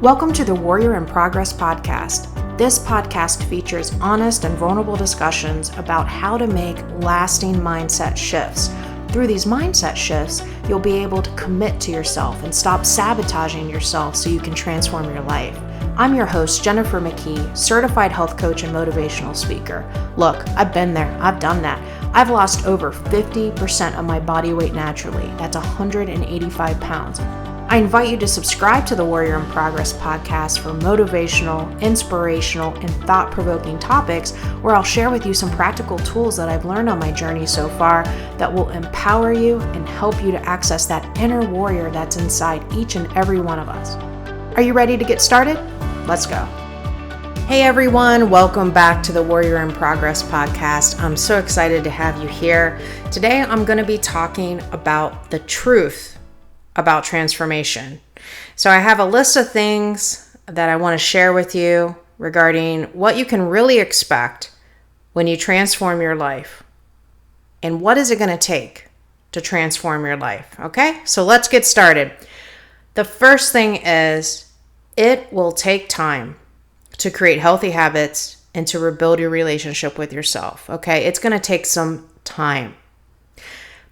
Welcome to the Warrior in Progress podcast. This podcast features honest and vulnerable discussions about how to make lasting mindset shifts. Through these mindset shifts, you'll be able to commit to yourself and stop sabotaging yourself so you can transform your life. I'm your host, Jennifer McKee, certified health coach and motivational speaker. Look, I've been there. I've done that. I've lost over 50% of my body weight naturally. That's 185 pounds. I invite you to subscribe to the Warrior in Progress podcast for motivational, inspirational, and thought-provoking topics where I'll share with you some practical tools that I've learned on my journey so far that will empower you and help you to access that inner warrior that's inside each and every one of us. Are you ready to get started? Let's go. Hey everyone, welcome back to the Warrior in Progress podcast. I'm so excited to have you here. Today I'm going to be talking about the truth about transformation. So I have a list of things that I want to share with you regarding what you can really expect when you transform your life and what is it going to take to transform your life. Okay, so let's get started. The first thing is it will take time to create healthy habits and to rebuild your relationship with yourself. Okay, it's going to take some time.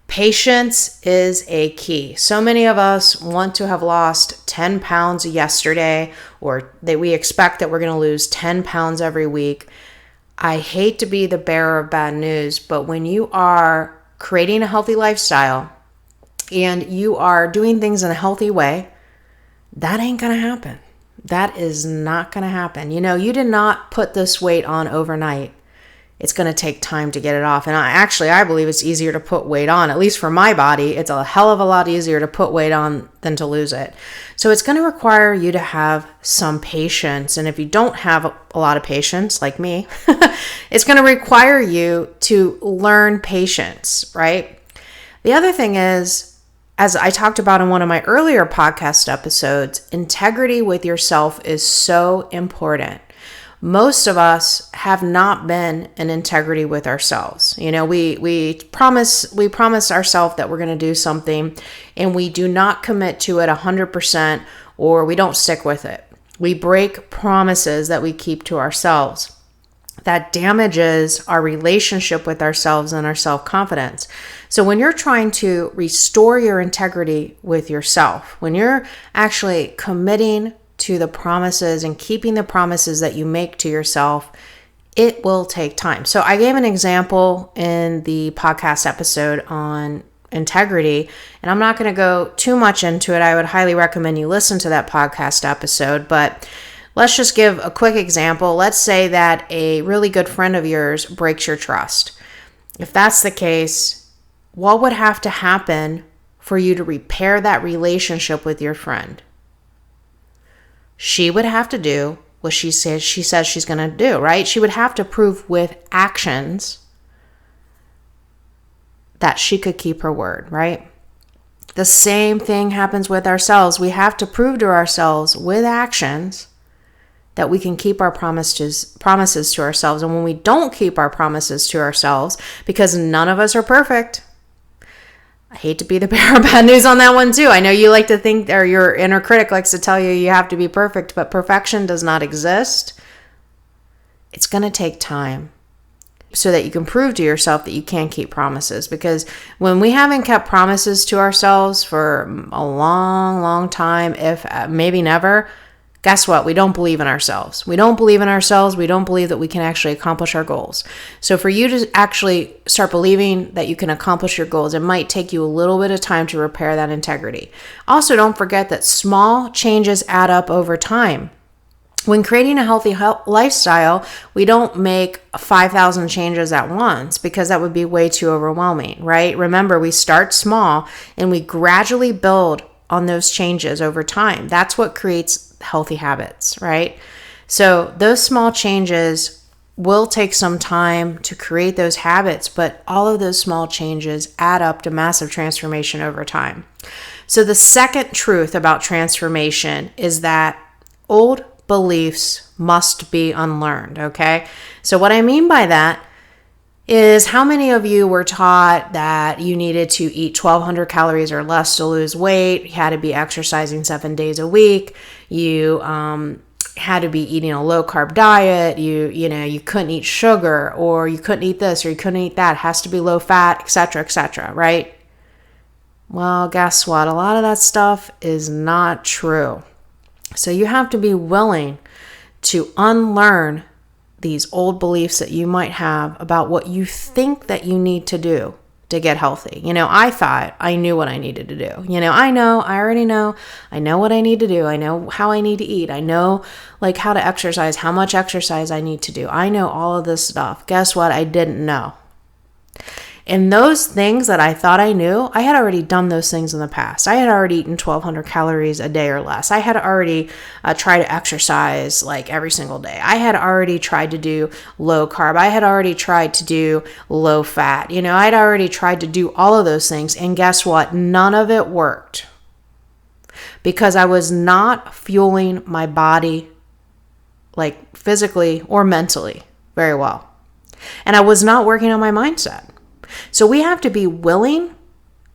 Patience is a key. So many of us want to have lost 10 pounds yesterday, or that we expect that we're going to lose 10 pounds every week. I hate to be the bearer of bad news, but when you are creating a healthy lifestyle and you are doing things in a healthy way, that ain't going to happen. That is not going to happen. You know, you did not put this weight on overnight. It's going to take time to get it off. And I believe it's easier to put weight on, at least for my body. It's a hell of a lot easier to put weight on than to lose it. So it's going to require you to have some patience. And if you don't have a lot of patience, like me, it's going to require you to learn patience, right? The other thing is, as I talked about in one of my earlier podcast episodes, integrity with yourself is so important. Most of us have not been in integrity with ourselves. You know, we promise ourselves that we're going to do something and we do not commit to it 100%, or we don't stick with it. We break promises that we keep to ourselves. That damages our relationship with ourselves and our self-confidence. So when you're trying to restore your integrity with yourself, when you're actually committing to the promises and keeping the promises that you make to yourself, it will take time. So I gave an example in the podcast episode on integrity, and I'm not going to go too much into it. I would highly recommend you listen to that podcast episode, but let's just give a quick example. Let's say that a really good friend of yours breaks your trust. If that's the case, what would have to happen for you to repair that relationship with your friend? She would have to do what she says she's going to do, right? She would have to prove with actions that she could keep her word, right? The same thing happens with ourselves. We have to prove to ourselves with actions that we can keep our promises to ourselves. And when we don't keep our promises to ourselves, because none of us are perfect, I hate to be the bearer of bad news on that one too. I know you like to think, or your inner critic likes to tell you have to be perfect, but perfection does not exist. It's going to take time so that you can prove to yourself that you can keep promises. Because when we haven't kept promises to ourselves for a long, long time, if maybe never, guess what? We don't believe in ourselves. We don't believe in ourselves. We don't believe that we can actually accomplish our goals. So for you to actually start believing that you can accomplish your goals, it might take you a little bit of time to repair that integrity. Also, don't forget that small changes add up over time. When creating a healthy lifestyle, we don't make 5,000 changes at once because that would be way too overwhelming, right? Remember, we start small and we gradually build on those changes over time. That's what creates healthy habits, right? So those small changes will take some time to create those habits, but all of those small changes add up to massive transformation over time. So the second truth about transformation is that old beliefs must be unlearned, okay? So what I mean by that is how many of you were taught that you needed to eat 1,200 calories or less to lose weight? You had to be exercising 7 days a week. You had to be eating a low carb diet. You couldn't eat sugar, or you couldn't eat this, or you couldn't eat that. It has to be low fat, etc., right? Well, guess what? A lot of that stuff is not true. So you have to be willing to unlearn these old beliefs that you might have about what you think that you need to do to get healthy. I thought I knew what I needed to do. I already know. I know what I need to do. I know how I need to eat. I know how to exercise, how much exercise I need to do. I know all of this stuff. Guess what? I didn't know. And those things that I thought I knew, I had already done those things in the past. I had already eaten 1,200 calories a day or less. I had already tried to exercise every single day. I had already tried to do low carb. I had already tried to do low fat. I'd already tried to do all of those things. And guess what? None of it worked, because I was not fueling my body physically or mentally very well. And I was not working on my mindset. So we have to be willing,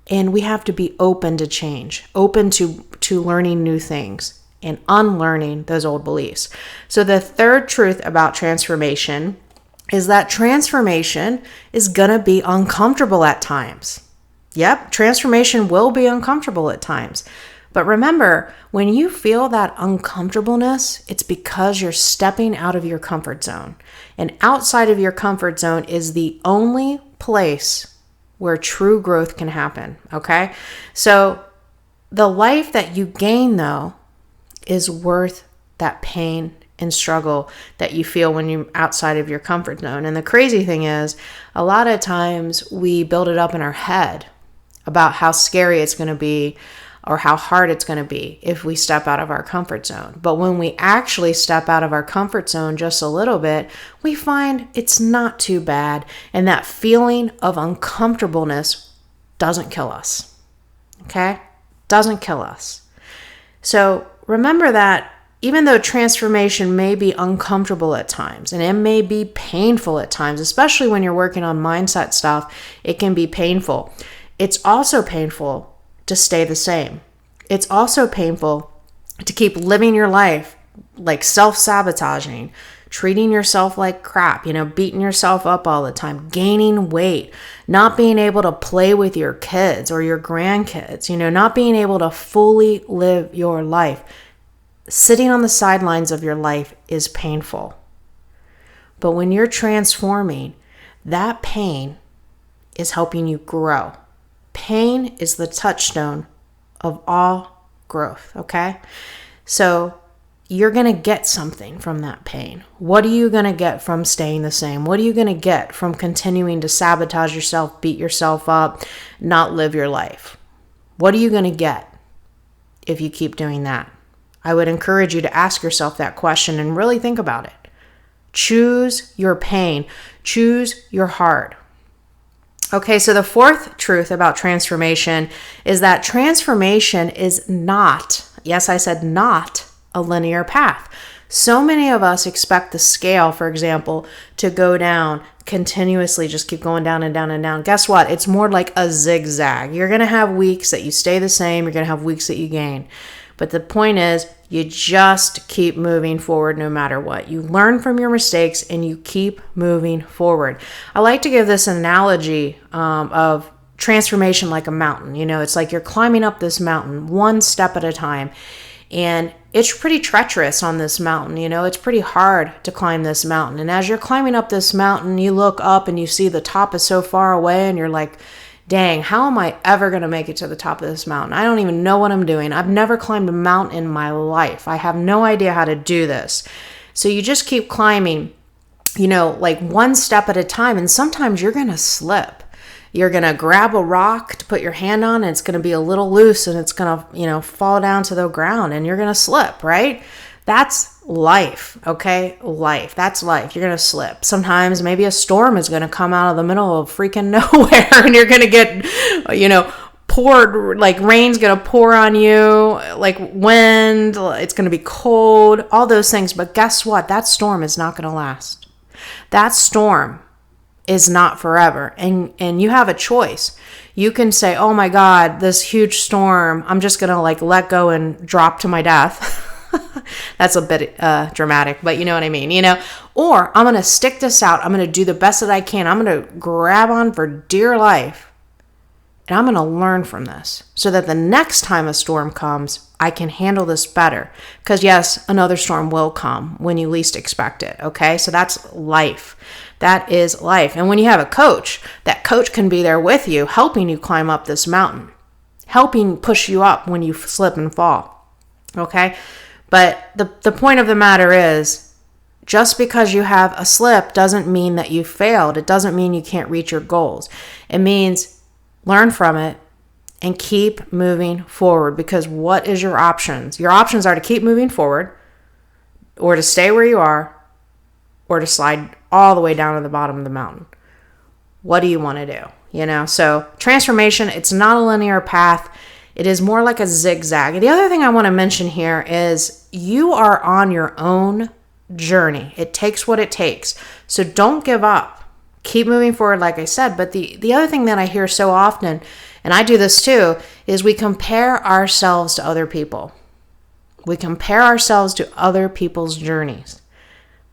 and we have to be open to change, open to learning new things and unlearning those old beliefs. So the third truth about transformation is that transformation is going to be uncomfortable at times. Yep, transformation will be uncomfortable at times. But remember, when you feel that uncomfortableness, it's because you're stepping out of your comfort zone. And outside of your comfort zone is the only place where true growth can happen, okay? So the life that you gain, though, is worth that pain and struggle that you feel when you're outside of your comfort zone. And the crazy thing is, a lot of times we build it up in our head about how scary it's going to be, or how hard it's going to be if we step out of our comfort zone. But when we actually step out of our comfort zone just a little bit, we find it's not too bad. And that feeling of uncomfortableness doesn't kill us. Okay? Doesn't kill us. So remember that even though transformation may be uncomfortable at times, and it may be painful at times, especially when you're working on mindset stuff, it can be painful. It's also painful to stay the same. It's also painful to keep living your life self-sabotaging, treating yourself like crap, beating yourself up all the time, gaining weight, not being able to play with your kids or your grandkids, not being able to fully live your life. Sitting on the sidelines of your life is painful. But when you're transforming, that pain is helping you grow. Pain is the touchstone of all growth, okay? So you're going to get something from that pain. What are you going to get from staying the same? What are you going to get from continuing to sabotage yourself, beat yourself up, not live your life? What are you going to get if you keep doing that? I would encourage you to ask yourself that question and really think about it. Choose your pain. Choose your heart. Okay, so the fourth truth about transformation is that transformation is not, yes, I said not, a linear path. So many of us expect the scale, for example, to go down continuously, just keep going down and down and down. Guess what? It's more like a zigzag. You're going to have weeks that you stay the same. You're going to have weeks that you gain. But the point is, you just keep moving forward no matter what. You learn from your mistakes and you keep moving forward. I like to give this analogy of transformation like a mountain. It's like you're climbing up this mountain one step at a time. And it's pretty treacherous on this mountain. It's pretty hard to climb this mountain. And as you're climbing up this mountain, you look up and you see the top is so far away and you're like, dang, how am I ever going to make it to the top of this mountain? I don't even know what I'm doing. I've never climbed a mountain in my life. I have no idea how to do this. So you just keep climbing, one step at a time. And sometimes you're going to slip. You're going to grab a rock to put your hand on, and it's going to be a little loose, and it's going to, fall down to the ground, and you're going to slip, right? That's life, okay? Life. That's life. You're going to slip. Sometimes maybe a storm is going to come out of the middle of freaking nowhere and you're going to get, poured, rain's going to pour on you, wind, it's going to be cold, all those things. But guess what? That storm is not going to last. That storm is not forever. And you have a choice. You can say, oh my God, this huge storm, I'm just going to like let go and drop to my death. That's a bit dramatic, but you know what I mean, or I'm going to stick this out. I'm going to do the best that I can. I'm going to grab on for dear life, and I'm going to learn from this so that the next time a storm comes, I can handle this better. Because yes, another storm will come when you least expect it. Okay. So that's life. That is life. And when you have a coach, that coach can be there with you, helping you climb up this mountain, helping push you up when you slip and fall. Okay. But the point of the matter is, just because you have a slip doesn't mean that you failed. It doesn't mean you can't reach your goals. It means learn from it and keep moving forward. Because what is your options? Your options are to keep moving forward, or to stay where you are, or to slide all the way down to the bottom of the mountain. What do you want to do? So transformation, it's not a linear path. It is more like a zigzag. The other thing I want to mention here is you are on your own journey. It takes what it takes. So don't give up. Keep moving forward, like I said. But the other thing that I hear so often, and I do this too, is we compare ourselves to other people. We compare ourselves to other people's journeys.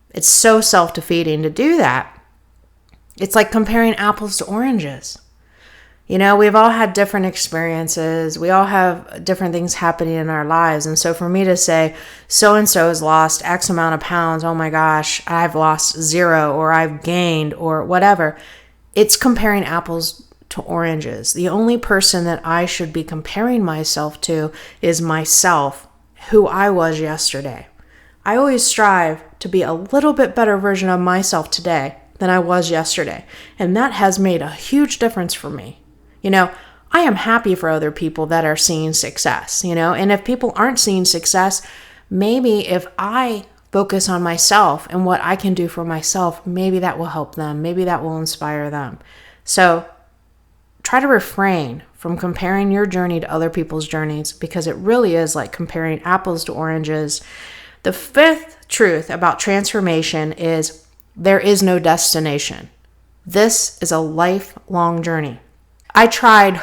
It's so self-defeating to do that. It's like comparing apples to oranges. We've all had different experiences. We all have different things happening in our lives. And so for me to say, so-and-so has lost X amount of pounds, oh my gosh, I've lost 0, or I've gained, or whatever, it's comparing apples to oranges. The only person that I should be comparing myself to is myself, who I was yesterday. I always strive to be a little bit better version of myself today than I was yesterday. And that has made a huge difference for me. I am happy for other people that are seeing success, and if people aren't seeing success, maybe if I focus on myself and what I can do for myself, maybe that will help them. Maybe that will inspire them. So try to refrain from comparing your journey to other people's journeys, because it really is like comparing apples to oranges. The fifth truth about transformation is there is no destination. This is a lifelong journey. I tried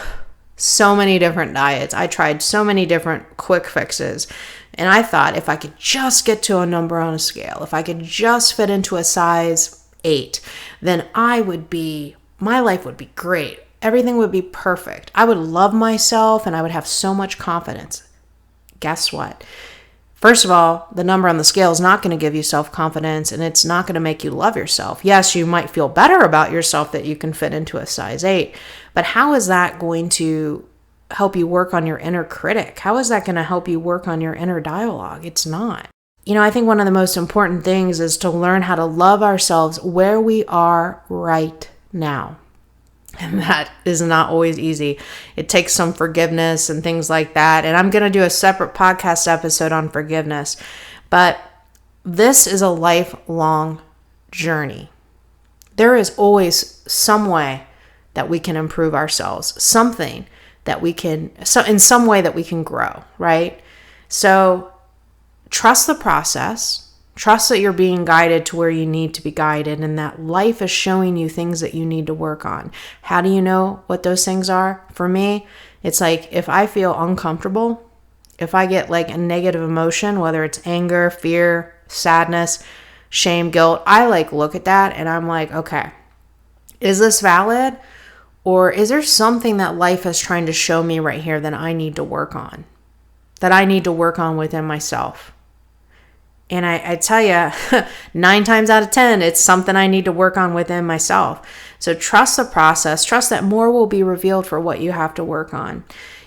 so many different diets. I tried so many different quick fixes. And I thought if I could just get to a number on a scale, if I could just fit into a size 8, then my life would be great. Everything would be perfect. I would love myself and I would have so much confidence. Guess what? First of all, the number on the scale is not going to give you self-confidence, and it's not going to make you love yourself. Yes, you might feel better about yourself that you can fit into a size 8, but how is that going to help you work on your inner critic? How is that going to help you work on your inner dialogue? It's not. I think one of the most important things is to learn how to love ourselves where we are right now. And that is not always easy. It takes some forgiveness and things like that. And I'm going to do a separate podcast episode on forgiveness. But this is a lifelong journey. There is always some way that we can improve ourselves, something that we can, in some way that we can grow, right? So trust the process. Trust that you're being guided to where you need to be guided, and that life is showing you things that you need to work on. How do you know what those things are? For me, it's like if I feel uncomfortable, if I get like a negative emotion, whether it's anger, fear, sadness, shame, guilt, I like look at that and I'm like, okay, is this valid? Or is there something that life is trying to show me right here that I need to work on? That I need to work on within myself? And I tell you, 9 times out of 10, it's something I need to work on within myself. So trust the process. Trust that more will be revealed for what you have to work on.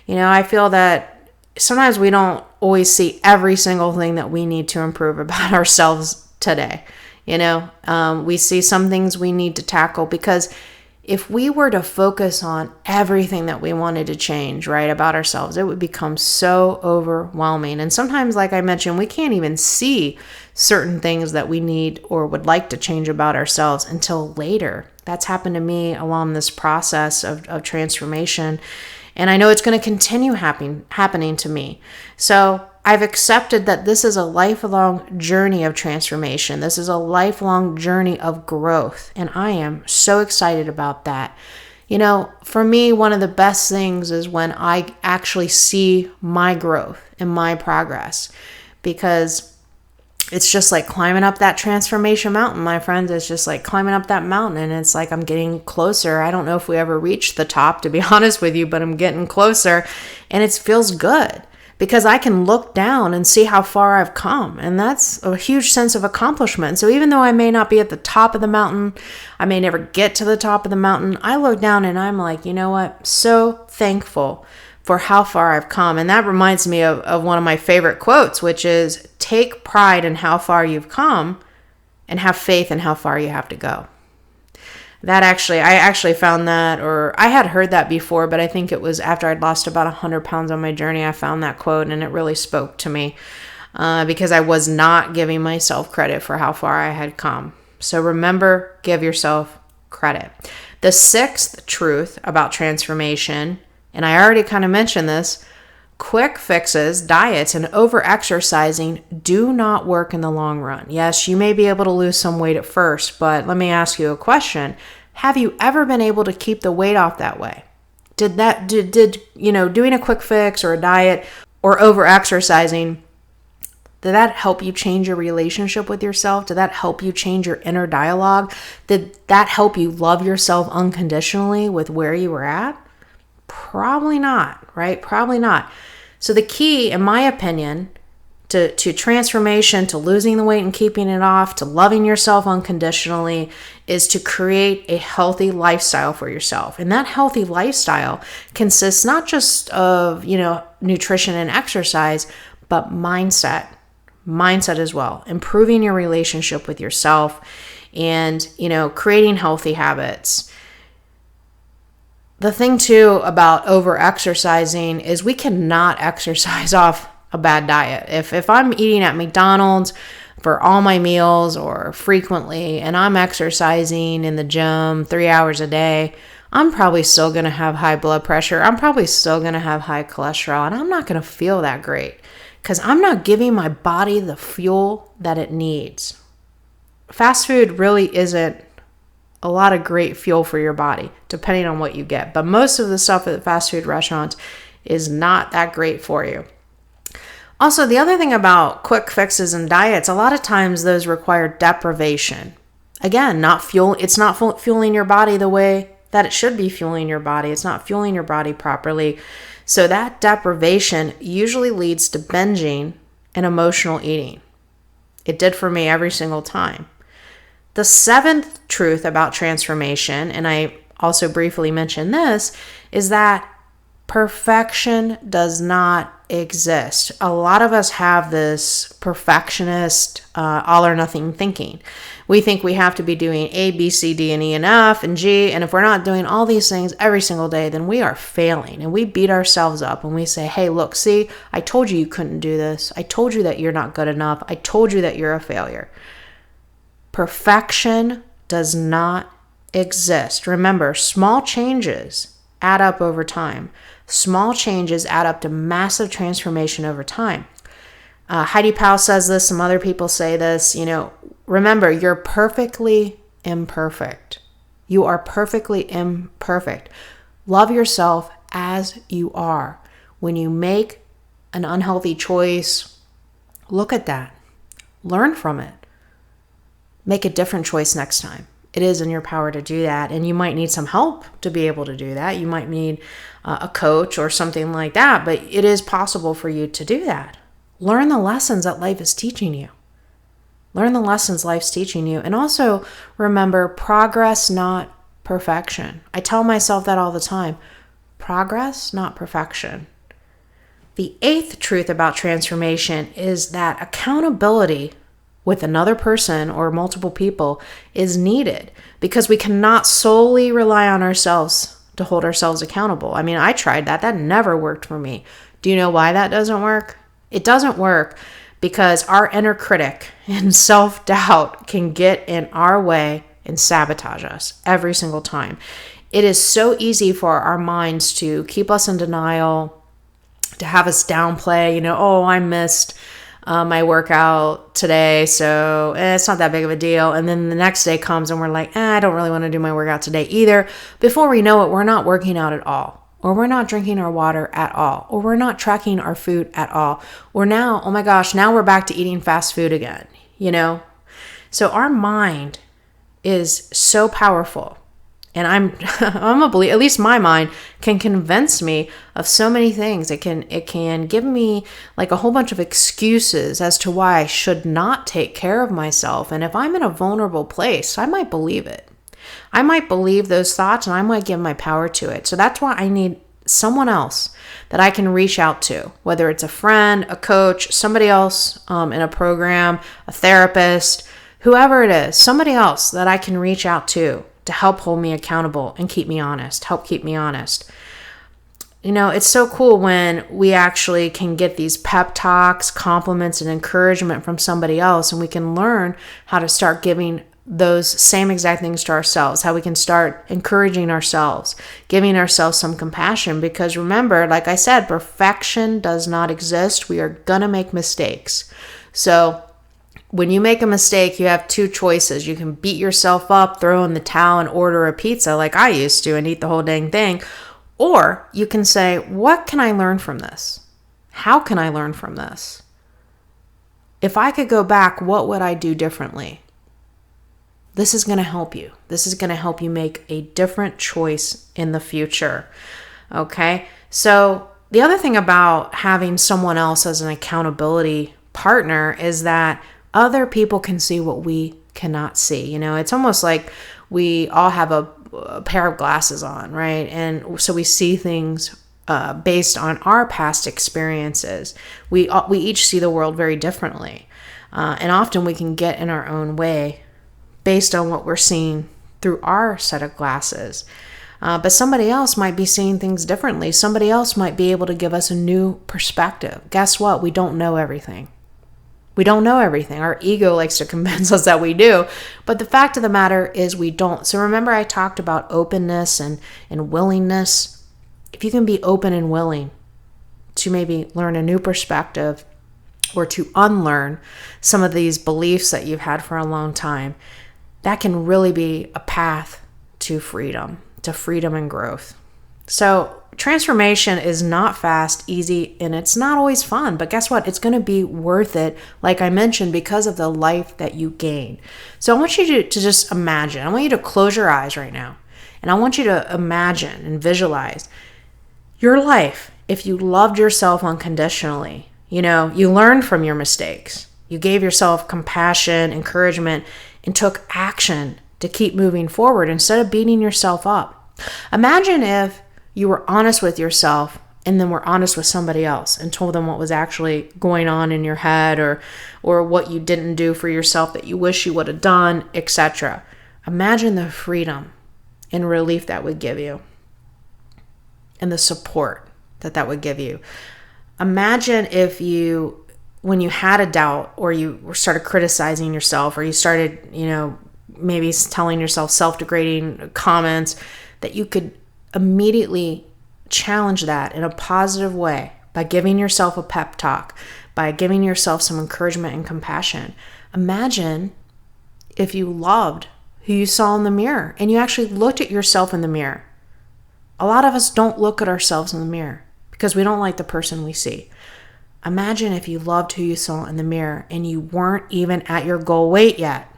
I feel that sometimes we don't always see every single thing that we need to improve about ourselves today. We see some things we need to tackle, because if we were to focus on everything that we wanted to change, right, about ourselves, it would become so overwhelming. And sometimes, like I mentioned, we can't even see certain things that we need or would like to change about ourselves until later. That's happened to me along this process of transformation. And I know it's going to continue happening to me. So I've accepted that this is a lifelong journey of transformation. This is a lifelong journey of growth. And I am so excited about that. You know, for me, one of the best things is when I actually see my growth and my progress, because it's just like climbing up that transformation mountain, my friends. It's just like climbing up that mountain, and it's like I'm getting closer. I don't know if we ever reach the top, to be honest with you, but I'm getting closer, and it feels good because I can look down and see how far I've come, and that's a huge sense of accomplishment. So even though I may not be at the top of the mountain, I may never get to the top of the mountain, I look down and I'm like, you know what? So thankful for how far I've come. And that reminds me of one of my favorite quotes, which is, take pride in how far you've come and have faith in how far you have to go. I actually found that, or I had heard that before, but I think it was after I'd lost about 100 pounds on my journey, I found that quote, and it really spoke to me because I was not giving myself credit for how far I had come. So remember, give yourself credit. The sixth truth about transformation, and I already kind of mentioned this, quick fixes, diets, and over-exercising do not work in the long run. Yes, you may be able to lose some weight at first, but let me ask you a question. Have you ever been able to keep the weight off that way? Did doing a quick fix or a diet or over-exercising, did that help you change your relationship with yourself? Did that help you change your inner dialogue? Did that help you love yourself unconditionally with where you were at? Probably not, right? Probably not. So the key, in my opinion, to transformation, to losing the weight and keeping it off, to loving yourself unconditionally, is to create a healthy lifestyle for yourself. And that healthy lifestyle consists not just of, nutrition and exercise, but mindset as well. Improving your relationship with yourself and, creating healthy habits. The thing too about over-exercising is we cannot exercise off a bad diet. If I'm eating at McDonald's for all my meals or frequently, and I'm exercising in the gym 3 hours a day, I'm probably still going to have high blood pressure. I'm probably still going to have high cholesterol, and I'm not going to feel that great because I'm not giving my body the fuel that it needs. Fast food really isn't a lot of great fuel for your body, depending on what you get. But most of the stuff at fast food restaurants is not that great for you. Also, the other thing about quick fixes and diets, a lot of times those require deprivation. Again, it's not fueling your body the way that it should be fueling your body. It's not fueling your body properly. So that deprivation usually leads to binging and emotional eating. It did for me every single time. The seventh truth about transformation, and I also briefly mentioned this, is that perfection does not exist. A lot of us have this perfectionist, all or nothing thinking. We think we have to be doing A, B, C, D, and E, and F, and G, and if we're not doing all these things every single day, then we are failing, and we beat ourselves up, and we say, hey, look, see, I told you couldn't do this. I told you that you're not good enough. I told you that you're a failure. Perfection does not exist. Remember, small changes add up over time. Small changes add up to massive transformation over time. Heidi Powell says this, some other people say this, remember, you're perfectly imperfect. You are perfectly imperfect. Love yourself as you are. When you make an unhealthy choice, look at that. Learn from it. Make a different choice next time. It is in your power to do that, and you might need some help to be able to do that. You might need a coach or something like that, but it is possible for you to do that. Learn the lessons that life is teaching you. Learn the lessons life's teaching you. And also remember, progress, not perfection. I tell myself that all the time. Progress, not perfection. The eighth truth about transformation is that accountability with another person or multiple people is needed because we cannot solely rely on ourselves to hold ourselves accountable. I mean, I tried that. That never worked for me. Do you know why that doesn't work? It doesn't work because our inner critic and self-doubt can get in our way and sabotage us every single time. It is so easy for our minds to keep us in denial, to have us downplay, oh, I missed my workout today, so it's not that big of a deal. And then the next day comes and we're like, I don't really want to do my workout today either. Before we know it, we're not working out at all, or we're not drinking our water at all, or we're not tracking our food at all. Or now, oh my gosh, now we're back to eating fast food again, So our mind is so powerful. And I'm a believer, at least my mind can convince me of so many things. It can give me like a whole bunch of excuses as to why I should not take care of myself. And if I'm in a vulnerable place, I might believe it. I might believe those thoughts and I might give my power to it. So that's why I need someone else that I can reach out to, whether it's a friend, a coach, somebody else in a program, a therapist, whoever it is, somebody else that I can reach out to help hold me accountable and keep me honest, help keep me honest. It's so cool when we actually can get these pep talks, compliments, and encouragement from somebody else, and we can learn how to start giving those same exact things to ourselves, how we can start encouraging ourselves, giving ourselves some compassion. Because remember, like I said, perfection does not exist. We are going to make mistakes. So when you make a mistake, you have two choices. You can beat yourself up, throw in the towel, and order a pizza like I used to and eat the whole dang thing. Or you can say, what can I learn from this? How can I learn from this? If I could go back, what would I do differently? This is going to help you. This is going to help you make a different choice in the future. Okay? So the other thing about having someone else as an accountability partner is that other people can see what we cannot see. It's almost like we all have a pair of glasses on, right? And so we see things based on our past experiences. We each see the world very differently. And often we can get in our own way based on what we're seeing through our set of glasses. But somebody else might be seeing things differently. Somebody else might be able to give us a new perspective. Guess what? We don't know everything. We don't know everything. Our ego likes to convince us that we do. But the fact of the matter is we don't. So remember I talked about openness and willingness. If you can be open and willing to maybe learn a new perspective or to unlearn some of these beliefs that you've had for a long time, that can really be a path to freedom and growth. So transformation is not fast, easy, and it's not always fun. But guess what? It's going to be worth it, like I mentioned, because of the life that you gain. So I want you to just imagine. I want you to close your eyes right now. And I want you to imagine and visualize your life if you loved yourself unconditionally. You learned from your mistakes. You gave yourself compassion, encouragement, and took action to keep moving forward instead of beating yourself up. Imagine if you were honest with yourself and then were honest with somebody else and told them what was actually going on in your head or what you didn't do for yourself that you wish you would have done, etc. Imagine the freedom and relief that would give you and the support that would give you. Imagine if when you had a doubt or you started criticizing yourself or you started, maybe telling yourself self-degrading comments, that you could immediately challenge that in a positive way by giving yourself a pep talk, by giving yourself some encouragement and compassion. Imagine if you loved who you saw in the mirror and you actually looked at yourself in the mirror. A lot of us don't look at ourselves in the mirror because we don't like the person we see. Imagine if you loved who you saw in the mirror and you weren't even at your goal weight yet.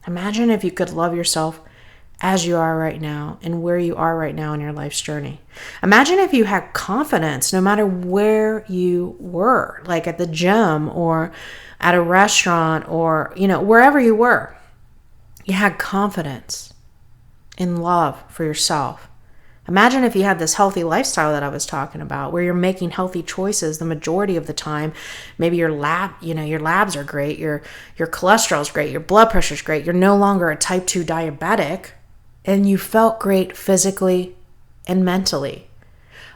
Imagine if you could love yourself as you are right now and where you are right now in your life's journey. Imagine if you had confidence no matter where you were, like at the gym or at a restaurant or, wherever you were. You had confidence in love for yourself. Imagine if you had this healthy lifestyle that I was talking about, where you're making healthy choices the majority of the time. Maybe your labs are great, your cholesterol's great, your blood pressure's great, you're no longer a type 2 diabetic, and you felt great physically and mentally.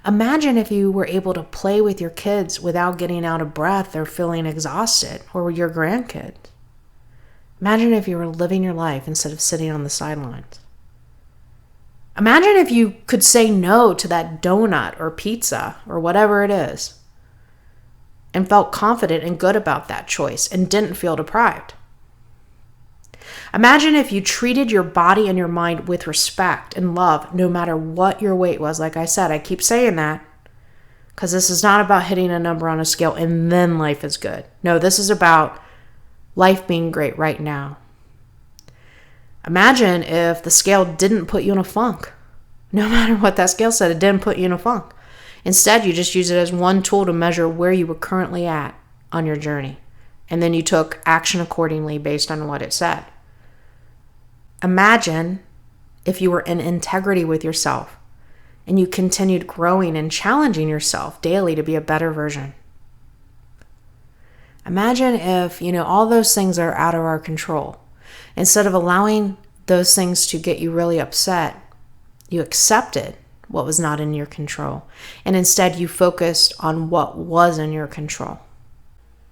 Imagine if you were able to play with your kids without getting out of breath or feeling exhausted, or your grandkids. Imagine if you were living your life instead of sitting on the sidelines. Imagine if you could say no to that donut or pizza or whatever it is and felt confident and good about that choice and didn't feel deprived. Imagine if you treated your body and your mind with respect and love no matter what your weight was. Like I said, I keep saying that because this is not about hitting a number on a scale and then life is good. No, this is about life being great right now. Imagine if the scale didn't put you in a funk. No matter what that scale said, it didn't put you in a funk. Instead, you just use it as one tool to measure where you were currently at on your journey. And then you took action accordingly based on what it said. Imagine if you were in integrity with yourself and you continued growing and challenging yourself daily to be a better version. Imagine if, all those things are out of our control. Instead of allowing those things to get you really upset, you accepted what was not in your control. And instead you focused on what was in your control.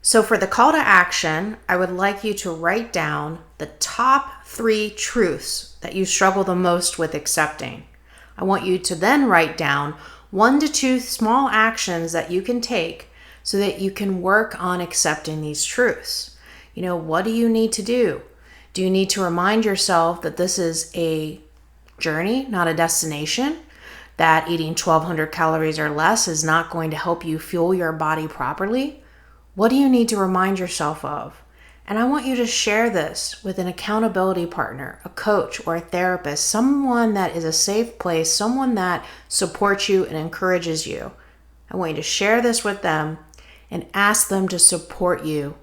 So for the call to action, I would like you to write down the top 3 truths that you struggle the most with accepting. I want you to then write down 1 to 2 small actions that you can take so that you can work on accepting these truths. What do you need to do? Do you need to remind yourself that this is a journey, not a destination? That eating 1,200 calories or less is not going to help you fuel your body properly? What do you need to remind yourself of? And I want you to share this with an accountability partner, a coach or a therapist, someone that is a safe place, someone that supports you and encourages you. I want you to share this with them and ask them to support you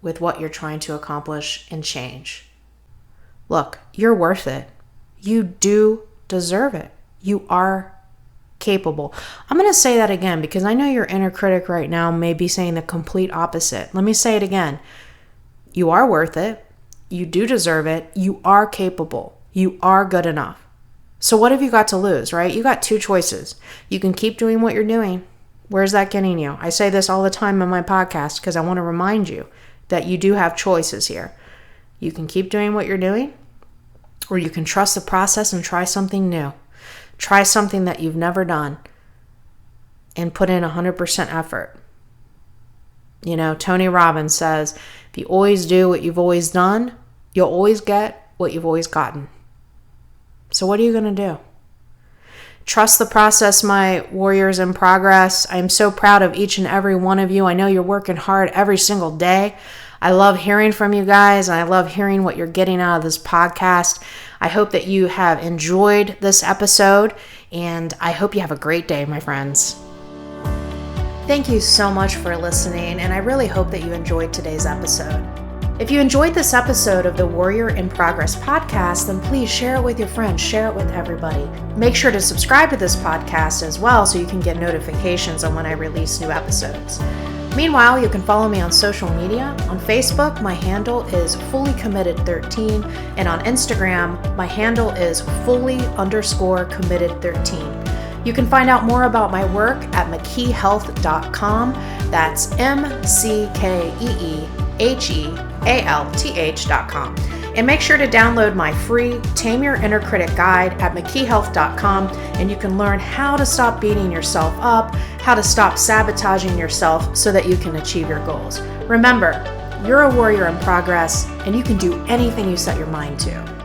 with what you're trying to accomplish and change. Look, you're worth it. You do deserve it. You are capable. I'm going to say that again because I know your inner critic right now may be saying the complete opposite. Let me say it again. You are worth it. You do deserve it. You are capable. You are good enough. So what have you got to lose, right? You got 2 choices. You can keep doing what you're doing. Where's that getting you? I say this all the time in my podcast because I want to remind you that you do have choices here. You can keep doing what you're doing, or you can trust the process and try something new. Try something that you've never done and put in 100% effort. Tony Robbins says, if you always do what you've always done, you'll always get what you've always gotten. So what are you going to do? Trust the process, my warriors in progress. I'm so proud of each and every one of you. I know you're working hard every single day. I love hearing from you guys, and I love hearing what you're getting out of this podcast. I hope that you have enjoyed this episode, and I hope you have a great day, my friends. Thank you so much for listening, and I really hope that you enjoyed today's episode. If you enjoyed this episode of the Warrior in Progress podcast, then please share it with your friends, share it with everybody. Make sure to subscribe to this podcast as well so you can get notifications on when I release new episodes. Meanwhile, you can follow me on social media. On Facebook, my handle is fullycommitted13, and on Instagram, my handle is fully_committed13. You can find out more about my work at McKeeHealth.com. That's McKeehealth.com. And make sure to download my free Tame Your Inner Critic guide at McKeeHealth.com, and you can learn how to stop beating yourself up, how to stop sabotaging yourself so that you can achieve your goals. Remember, you're a warrior in progress, and you can do anything you set your mind to.